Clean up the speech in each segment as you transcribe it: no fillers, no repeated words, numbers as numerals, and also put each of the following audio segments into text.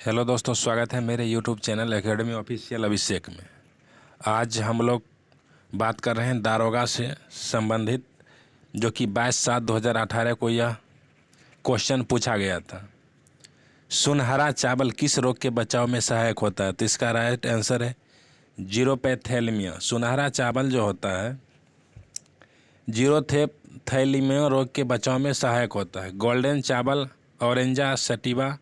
Hello दोस्तों, स्वागत है मेरे यूट्यूब चैनल एकेडमी ऑफिशियल अभिषेक में। आज हम लोग बात कर रहे हैं दारोगा से संबंधित, जो कि 22/7/2018 को यह क्वेश्चन पूछा गया था। सुनहरा चावल किस रोग के बचाव में सहायक होता है? तो इसका राइट आंसर है जीरोपैथेलमिया। सुनहरा चावल जो होता है जीरोपैथेलमिया रोग के बचाव में सहायक होता है। गोल्डन चावल ऑरेंजा सटिवा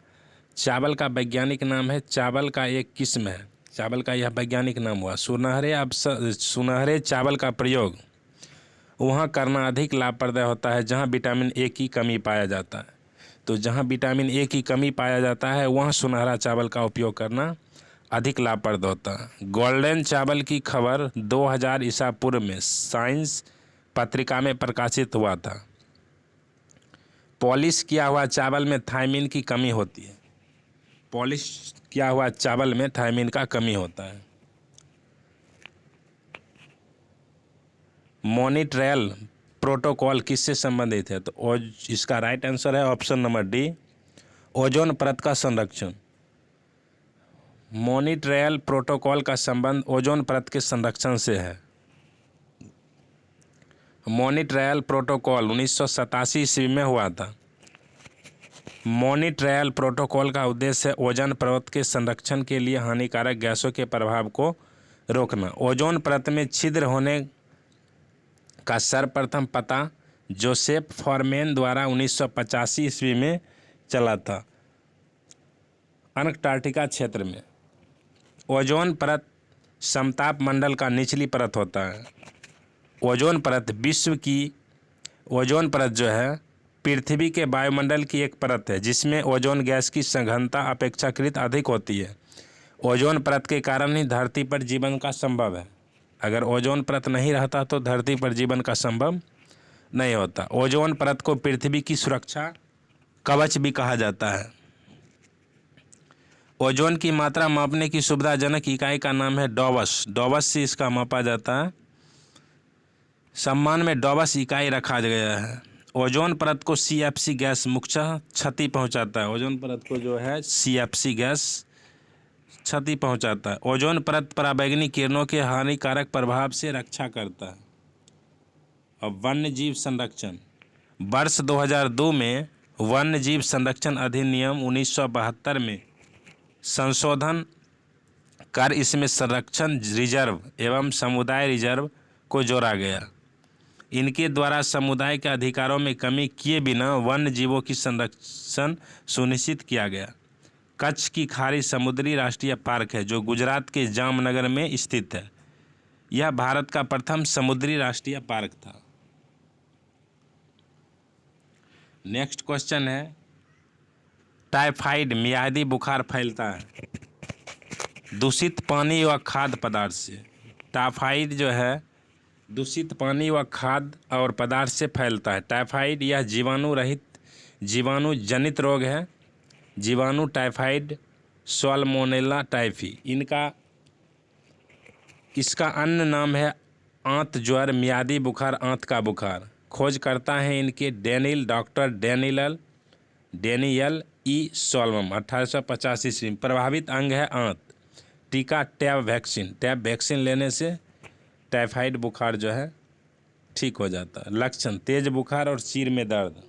चावल का वैज्ञानिक नाम है। चावल का एक किस्म है, चावल का यह वैज्ञानिक नाम हुआ। सुनहरे चावल का प्रयोग वहाँ करना अधिक लाभप्रद होता है जहाँ विटामिन ए की कमी पाया जाता है। तो जहाँ विटामिन ए की कमी पाया जाता है वहाँ सुनहरा चावल का उपयोग करना अधिक लाभप्रद होता है। गोल्डन चावल की खबर 2000 ईसा पूर्व में साइंस पत्रिका में प्रकाशित हुआ था। पॉलिश किया हुआ चावल में थायमिन की कमी होती है। पॉलिश किया हुआ चावल में थायमिन का कमी होता है। मॉनिट्रियल प्रोटोकॉल किससे संबंधित है? तो इसका राइट आंसर है ऑप्शन नंबर डी, ओजोन परत का संरक्षण। मॉनिट्रियल प्रोटोकॉल का संबंध ओजोन परत के संरक्षण से है। मॉनिट्रियल प्रोटोकॉल 1987 ईस्वी में हुआ था। मॉनिट्रियल प्रोटोकॉल का उद्देश्य है ओजोन परत के संरक्षण के लिए हानिकारक गैसों के प्रभाव को रोकना। ओजोन परत में छिद्र होने का सर्वप्रथम पता जोसेफ फॉरमैन द्वारा 1985 ईस्वी में चला था अंटार्कटिका क्षेत्र में। ओजोन परत समताप मंडल का निचली परत होता है। ओजोन परत विश्व की ओजोन परत जो है पृथ्वी के वायुमंडल की एक परत है जिसमें ओजोन गैस की सघनता अपेक्षाकृत अधिक होती है। ओजोन परत के कारण ही धरती पर जीवन का संभव है। अगर ओजोन परत नहीं रहता तो धरती पर जीवन का संभव नहीं होता। ओजोन परत को पृथ्वी की सुरक्षा कवच भी कहा जाता है। ओजोन की मात्रा मापने की सुविधाजनक इकाई का नाम है डॉवस। डॉवस से इसका मापा जाता है। सम्मान में डॉवस इकाई रखा गया है। ओजोन परत को सीएफसी गैस मुख्यतः क्षति पहुंचाता है। ओजोन परत को जो है सीएफसी गैस क्षति पहुंचाता है। ओजोन परत पराबैंगनी किरणों के हानिकारक प्रभाव से रक्षा करता है। और वन्य जीव संरक्षण वर्ष 2002 में वन्य जीव संरक्षण अधिनियम 1972 में संशोधन कर इसमें संरक्षण रिजर्व एवं समुदाय रिजर्व को जोड़ा गया। इनके द्वारा समुदाय के अधिकारों में कमी किए बिना वन्य जीवों की संरक्षण सुनिश्चित किया गया। कच्छ की खाड़ी समुद्री राष्ट्रीय पार्क है जो गुजरात के जामनगर में स्थित है। यह भारत का प्रथम समुद्री राष्ट्रीय पार्क था। नेक्स्ट क्वेश्चन है, टाइफाइड मियादी बुखार फैलता है दूषित पानी व खाद्य पदार्थ से। टाइफाइड जो है दूषित पानी व खाद्य और पदार्थ से फैलता है। टाइफाइड यह जीवाणु रहित जीवाणु जनित रोग है। जीवाणु टाइफाइड साल्मोनेला टाइफी इसका अन्य नाम है आंत ज्वर, मियादी बुखार, आंत का बुखार। खोज करता है इनके डॉक्टर डेनियल ई सोलमन 1885 ईस्वी में। प्रभावित अंग है आंत। टीका टैब वैक्सीन लेने से टाइफाइड बुखार जो है ठीक हो जाता है। लक्षण तेज बुखार और सिर में दर्द।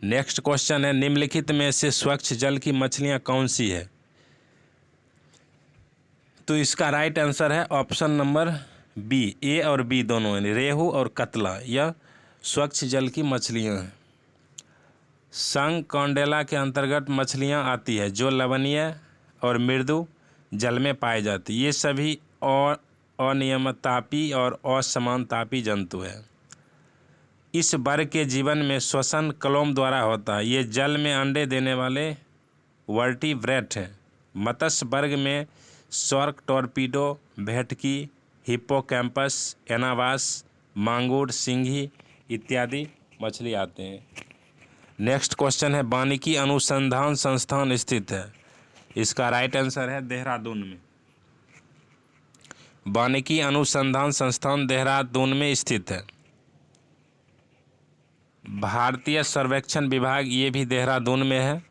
नेक्स्ट क्वेश्चन है, निम्नलिखित में से स्वच्छ जल की मछलियां कौन सी है? तो इसका राइट आंसर है ऑप्शन नंबर बी, ए और बी दोनों है। रेहू और कतला यह स्वच्छ जल की मछलियां हैं। संघ कौंडेला के अंतर्गत मछलियां आती है जो लवणीय और मृदु जल में पाई जाती है। ये सभी अनियमिततापी और असमानतापी जंतु है। इस वर्ग के जीवन में श्वसन क्लोम द्वारा होता है। ये जल में अंडे देने वाले वर्टिब्रेट हैं। मत्स्य वर्ग में शार्क, टॉर्पीडो, भेटकी, हिप्पोकैम्पस, एनावास, मांगुर, सिंघी इत्यादि मछली आते हैं। नेक्स्ट क्वेश्चन है, वानिकी अनुसंधान संस्थान स्थित है? इसका राइट आंसर है देहरादून में। वानिकी अनुसंधान संस्थान देहरादून में स्थित है। भारतीय सर्वेक्षण विभाग ये भी देहरादून में है।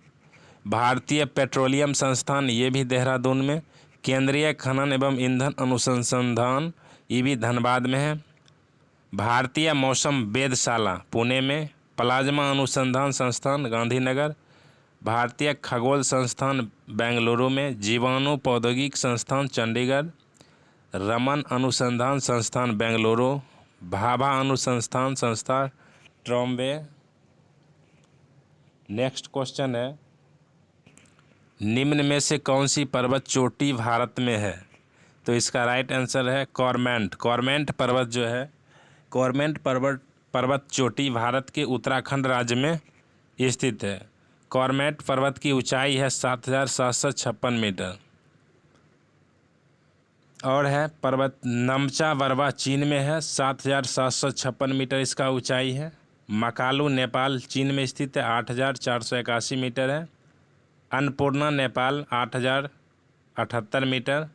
भारतीय पेट्रोलियम संस्थान, ये भी देहरादून में। केंद्रीय खनन एवं ईंधन अनुसंधान, ये भी धनबाद में है। भारतीय मौसम वेधशाला पुणे में। प्लाज्मा अनुसंधान संस्थान गांधीनगर। भारतीय खगोल संस्थान बेंगलुरु में। जीवाणु प्रौद्योगिकी संस्थान चंडीगढ़। रमन अनुसंधान संस्थान बेंगलुरु। भाभा अनुसंधान संस्था ट्रॉम्बे। नेक्स्ट क्वेश्चन है, निम्न में से कौन सी पर्वत चोटी भारत में है? तो इसका राइट आंसर है कॉर्मेंट। कॉर्मेंट पर्वत जो है, कॉर्मेंट पर्वत चोटी भारत के उत्तराखंड राज्य में स्थित है। कॉर्मेंट पर्वत की ऊंचाई है 7,756 मीटर। और है पर्वत नमचा बरवा चीन में है, 7,756 मीटर इसका ऊंचाई है। मकालू नेपाल चीन में स्थित है, 8,481 मीटर है। अन्नपूर्णा नेपाल 8,078 मीटर।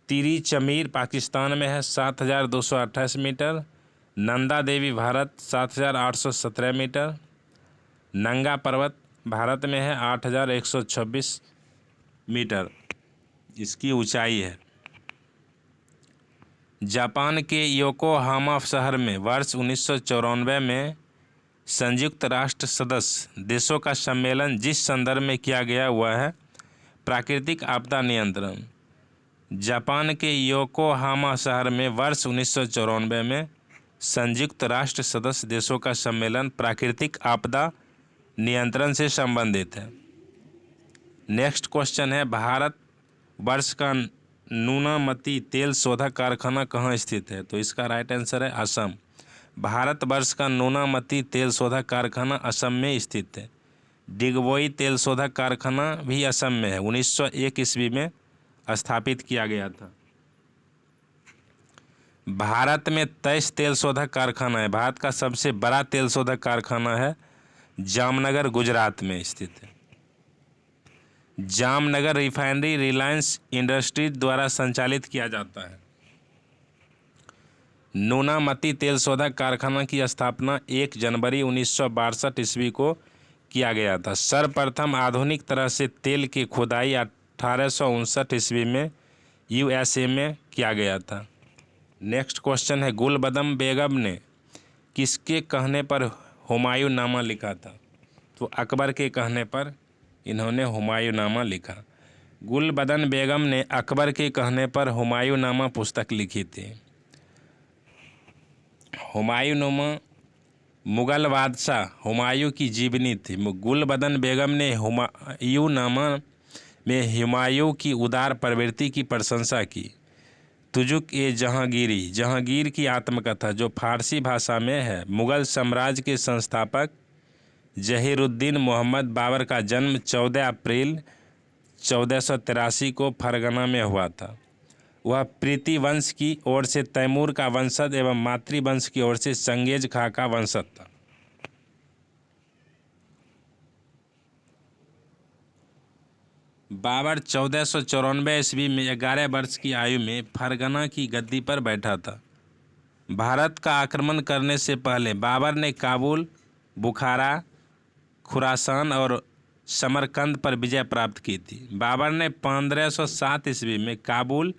तिरिचमीर पाकिस्तान में है, 7,228 मीटर। नंदा देवी भारत 7,817 मीटर। नंगा पर्वत भारत में है, 8,126 मीटर इसकी ऊंचाई है। जापान के योकोहामा शहर में वर्ष 1994 में संयुक्त राष्ट्र सदस्य देशों का सम्मेलन जिस संदर्भ में किया गया वह है प्राकृतिक आपदा नियंत्रण। जापान के योकोहामा शहर में वर्ष 1994 में संयुक्त राष्ट्र सदस्य देशों का सम्मेलन प्राकृतिक आपदा नियंत्रण से संबंधित है। नेक्स्ट क्वेश्चन है, भारत वर्ष का नूनामती तेल शोधक कारखाना कहाँ स्थित है? तो इसका राइट आंसर है असम। भारत वर्ष का नूनामती तेल शोधक कारखाना असम में स्थित है। डिगबोई तेल शोधक कारखाना भी असम में है, 1901 ईस्वी में स्थापित किया गया था। भारत में 23 तेल शोधक कारखाना है। भारत का सबसे बड़ा तेल शोधक कारखाना है जामनगर गुजरात में स्थित है। जामनगर रिफाइनरी रिलायंस इंडस्ट्रीज द्वारा संचालित किया जाता है। नूनामती तेल शोधक कारखाना की स्थापना 1 जनवरी 1962 ईस्वी को किया गया था। सर्वप्रथम आधुनिक तरह से तेल की खुदाई 1859 ईस्वी में यूएसए में किया गया था। नेक्स्ट क्वेश्चन है, गुलबदम बेगम ने किसके कहने पर हुमायूंनामा लिखा था? तो अकबर के कहने पर इन्होंने हुमायूंनामा लिखा। गुलबदन बेगम ने अकबर के कहने पर हुमायूंनामा पुस्तक लिखी थी। हुमायूंनामा मुगल बादशाह हुमायूं की जीवनी थी। गुलबदन बेगम ने हुमायूंनामा में हुमायूं की उदार प्रवृत्ति की प्रशंसा की। तुजुक ए जहांगीरी, जहांगीर की आत्मकथा जो फारसी भाषा में है। मुगल साम्राज्य के संस्थापक जहीरुद्दीन मोहम्मद बाबर का जन्म 14 अप्रैल 1483 को फरगना में हुआ था। वह प्रीति वंश की ओर से तैमूर का वंशज एवं मातृवंश की ओर से चंगेज खां का वंशज था। बाबर 1494 ईस्वी में 11 वर्ष की आयु में फरगना की गद्दी पर बैठा था। भारत का आक्रमण करने से पहले बाबर ने काबुल, बुखारा, खुरासान और समरकंद पर विजय प्राप्त की थी। बाबर ने 1507 ईस्वी में काबुल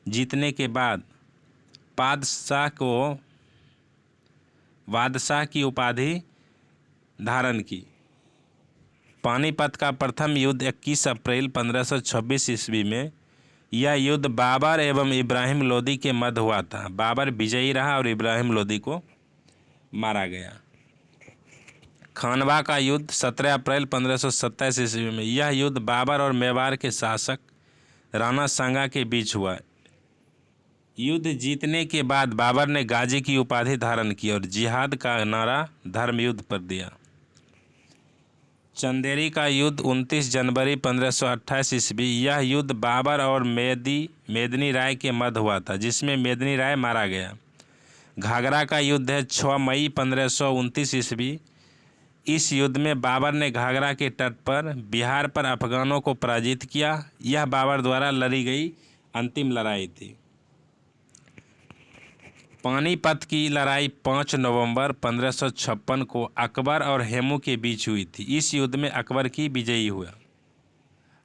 जीतने के बाद बादशाह की उपाधि धारण की। पानीपत का प्रथम युद्ध 21 अप्रैल 1526 ईस्वी में, यह युद्ध बाबर एवं इब्राहिम लोदी के मध्य हुआ था। बाबर विजयी रहा और इब्राहिम लोदी को मारा गया। खानवा का युद्ध 17 अप्रैल 1527 ईस्वी में, यह युद्ध बाबर और मेवाड़ के शासक राणा सांगा के बीच हुआ। युद्ध जीतने के बाद बाबर ने गाजी की उपाधि धारण की और जिहाद का नारा धर्म युद्ध पर दिया। चंदेरी का युद्ध 29 जनवरी 1528 ईस्वी, यह युद्ध बाबर और मेदिनी राय के मध्य हुआ था, जिसमें मेदिनी राय मारा गया। घाघरा का युद्ध है 6 मई 1529 ईस्वी। इस युद्ध में बाबर ने घाघरा के तट पर बिहार पर अफगानों को पराजित किया। यह बाबर द्वारा लड़ी गई अंतिम लड़ाई थी। पानीपत की लड़ाई 5 नवंबर 1556 को अकबर और हेमू के बीच हुई थी। इस युद्ध में अकबर की विजयी हुआ।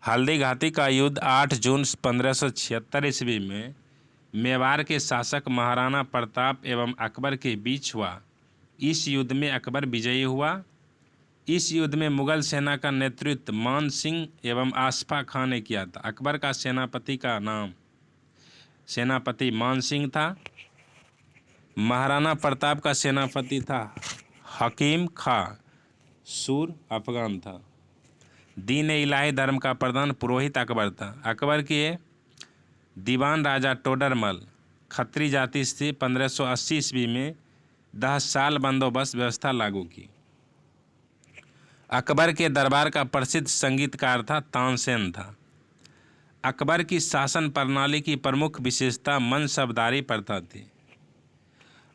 हल्दी घाटी का युद्ध 8 जून 1576 ईस्वी में मेवाड़ के शासक महाराणा प्रताप एवं अकबर के बीच हुआ। इस युद्ध में अकबर विजयी हुआ। इस युद्ध में मुगल सेना का नेतृत्व मान सिंह एवं आसफा खां ने किया था। अकबर का सेनापति मान सिंह था। महाराणा प्रताप का सेनापति था हकीम खां, सूर अफगान था। दीन इलाही धर्म का प्रधान पुरोहित अकबर था। अकबर के दीवान राजा टोडरमल खत्री जाति से 1580 ईस्वी में 10 साल बंदोबस्त व्यवस्था लागू की। अकबर के दरबार का प्रसिद्ध संगीतकार था तानसेन था। अकबर की शासन प्रणाली की प्रमुख विशेषता मनसबदारी प्रथा थी।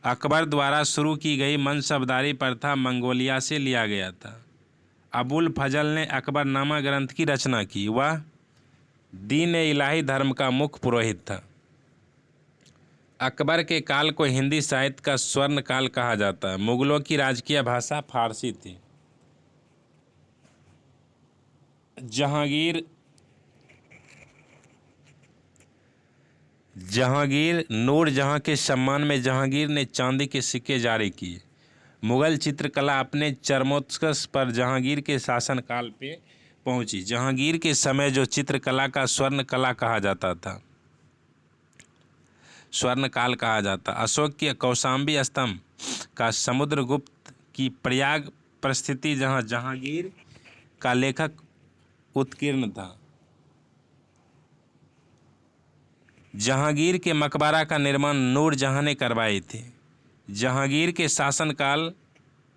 अकबर द्वारा शुरू की गई मनसबदारी प्रथा मंगोलिया से लिया गया था। अबुल फजल ने अकबरनामा ग्रंथ की रचना की। वह दीन इलाही धर्म का मुख्य पुरोहित था। अकबर के काल को हिंदी साहित्य का स्वर्ण काल कहा जाता है। मुगलों की राजकीय भाषा फारसी थी। जहांगीर नूरजहां के सम्मान में जहांगीर ने चांदी के सिक्के जारी किए। मुगल चित्रकला अपने चरमोत्कर्ष पर जहांगीर के शासनकाल पे पहुंची। जहांगीर के समय जो चित्रकला का स्वर्ण काल कहा जाता। अशोक के कौशाम्बी स्तंभ का समुद्रगुप्त की प्रयाग परिस्थिति जहां जहांगीर का लेखक उत्कीर्ण था। जहांगीर के मकबरा का निर्माण नूरजहां ने करवाई थी। जहांगीर के शासनकाल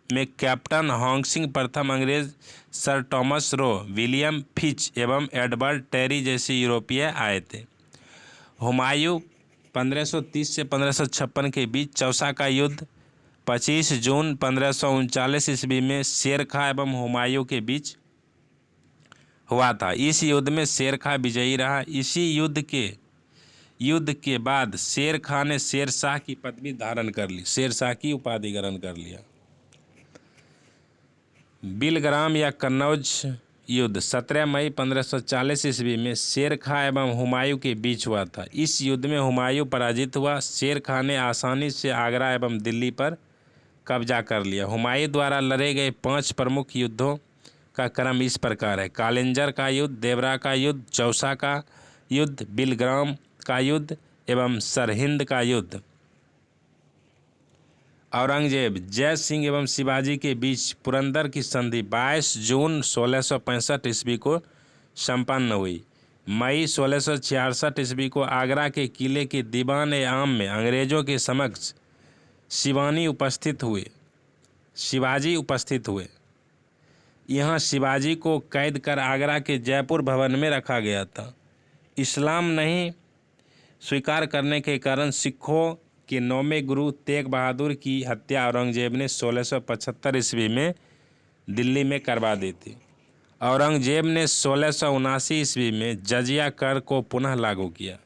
में कैप्टन हॉकिंस प्रथम अंग्रेज sir Thomas Roe, William Fitch एवं एडवर्ड टेरी जैसे यूरोपीय आए थे। हुमायूं 1530 से 1556 के बीच चौसा का युद्ध 25 जून 1539 ईस्वी में शेर खां एवं हुमायूं के बीच हुआ था। इस युद्ध में शेर खां विजयी रहा। इसी युद्ध के बाद शेर खां ने शेरशाह की पदवी धारण कर ली, शेरशाह की उपाधि ग्रहण कर लिया। बिलग्राम या कन्नौज युद्ध 17 मई 1540 ईस्वी में शेर खां एवं हुमायूं के बीच हुआ था। इस युद्ध में हुमायूं पराजित हुआ। शेर खां ने आसानी से आगरा एवं दिल्ली पर कब्जा कर लिया। हुमायूं द्वारा लड़े गए 5 प्रमुख युद्धों का क्रम इस प्रकार है: कालिंजर का युद्ध, देवरा का युद्ध, चौसा का युद्ध, बिलग्राम का युद्ध एवं सरहिंद का युद्ध। औरंगजेब, जय सिंह एवं शिवाजी के बीच पुरंदर की संधि 22 जून 1665 ईस्वी को संपन्न हुई। मई 1666 ईस्वी को आगरा के किले के दीवान-ए-आम में अंग्रेजों के समक्ष शिवाजी उपस्थित हुए। यहाँ शिवाजी को कैद कर आगरा के जयपुर भवन में रखा गया था। इस्लाम नहीं स्वीकार करने के कारण सिखों के 9वें गुरु तेग बहादुर की हत्या औरंगजेब ने 1675 ईस्वी में दिल्ली में करवा दी थी। औरंगजेब ने 1679 ईस्वी में जजिया कर को पुनः लागू किया।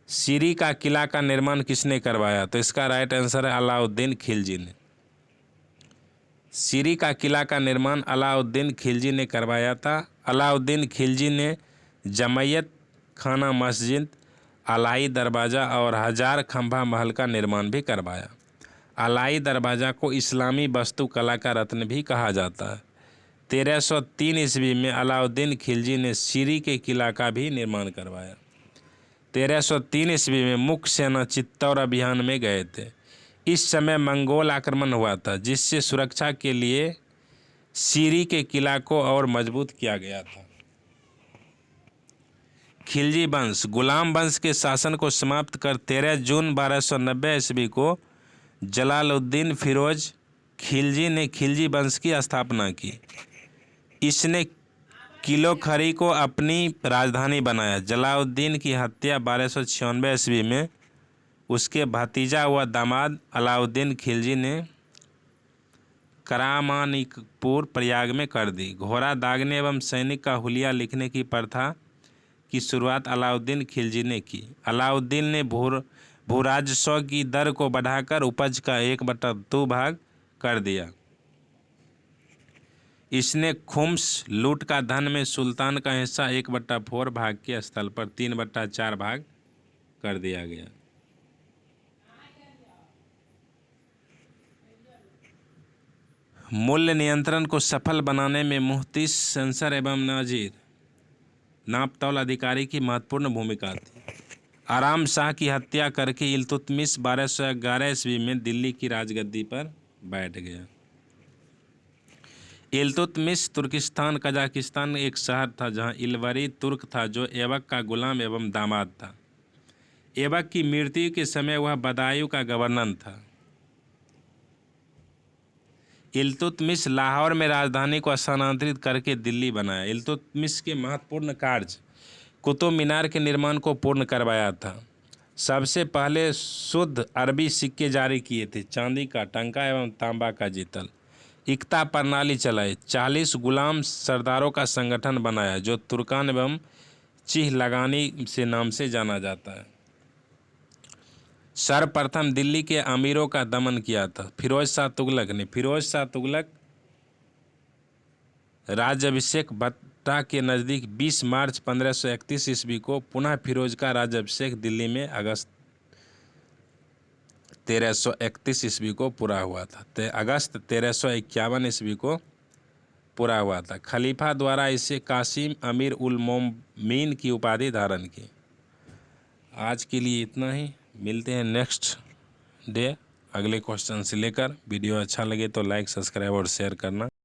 सीरी का किला का निर्माण किसने करवाया? तो इसका राइट आंसर है अलाउद्दीन खिलजी ने। सीरी का किला का निर्माण अलाउद्दीन खिलजी ने करवाया था। अलाउद्दीन खिलजी ने जमैयत खाना मस्जिद, अलाई दरवाज़ा और हजार खंभा महल का निर्माण भी करवाया। अलाई दरवाज़ा को इस्लामी वास्तुकला का रत्न भी कहा जाता है। 1303 ईस्वी में अलाउद्दीन खिलजी ने सीरी के किला का भी निर्माण करवाया। 1303 ईस्वी में मुख्य सेना चित्तौड़ अभियान में गए थे। इस समय मंगोल आक्रमण हुआ था, जिससे सुरक्षा के लिए सीरी के किला को और मजबूत किया गया था। खिलजी वंश, गुलाम वंश के शासन को समाप्त कर 13 जून 1290 ईस्वी को जलालुद्दीन फिरोज खिलजी ने खिलजी वंश की स्थापना की। इसने किलोखरी को अपनी राजधानी बनाया। जलालुद्दीन की हत्या 1296 ईस्वी में उसके भतीजा व दामाद अलाउद्दीन खिलजी ने करामानिकपुर प्रयाग में कर दी। घोड़ा दागने एवं सैनिक का हुलिया लिखने की प्रथा की शुरुआत अलाउद्दीन खिलजी ने की। अलाउद्दीन ने भू राजस्व की दर को बढ़ाकर उपज का 1/2 भाग कर दिया। इसने खुम्स लूट का धन में सुल्तान का हिस्सा 1/4 भाग के स्थल पर 3/4 भाग कर दिया गया। मूल्य नियंत्रण को सफल बनाने में मुफ्ती सेंसर एवं नाजिर नापतौल अधिकारी की महत्वपूर्ण भूमिका थी। आराम शाह की हत्या करके इल्तुतमिश 1211 ईस्वी में दिल्ली की राजगद्दी पर बैठ गया। इल्तुतमिश तुर्किस्तान कजाकिस्तान एक शहर था जहां इलवरी तुर्क था जो ऐबक का गुलाम एवं दामाद था। ऐबक की मृत्यु के समय वह बदायूं का गवर्नर था। इल्तुतमिश लाहौर में राजधानी को स्थानांतरित करके दिल्ली बनाया। इल्तुतमिश के महत्वपूर्ण कार्य कुतुब मीनार के निर्माण को पूर्ण करवाया था। सबसे पहले शुद्ध अरबी सिक्के जारी किए थे, चांदी का टंका एवं तांबा का जितल। इक्ता प्रणाली चलाई। 40 गुलाम सरदारों का संगठन बनाया जो तुर्कान एवं चिह लगानी से नाम से जाना जाता है। सर्वप्रथम दिल्ली के अमीरों का दमन किया था फिरोज शाह तुगलक ने। फिरोज शाह तुगलक राज्याभिषेक भट्टा के नज़दीक 20 मार्च 1531 ईस्वी को पुनः फिरोज का राज्याभिषेक दिल्ली में अगस्त 1331 ईस्वी को पूरा हुआ था। अगस्त 1351 ईस्वी को पूरा हुआ था। खलीफा द्वारा इसे कासिम अमीर उल मोमिनीन की उपाधि धारण की। आज के लिए इतना ही, मिलते हैं नेक्स्ट डे अगले क्वेश्चन से लेकर। वीडियो अच्छा लगे तो लाइक, सब्सक्राइब और शेयर करना।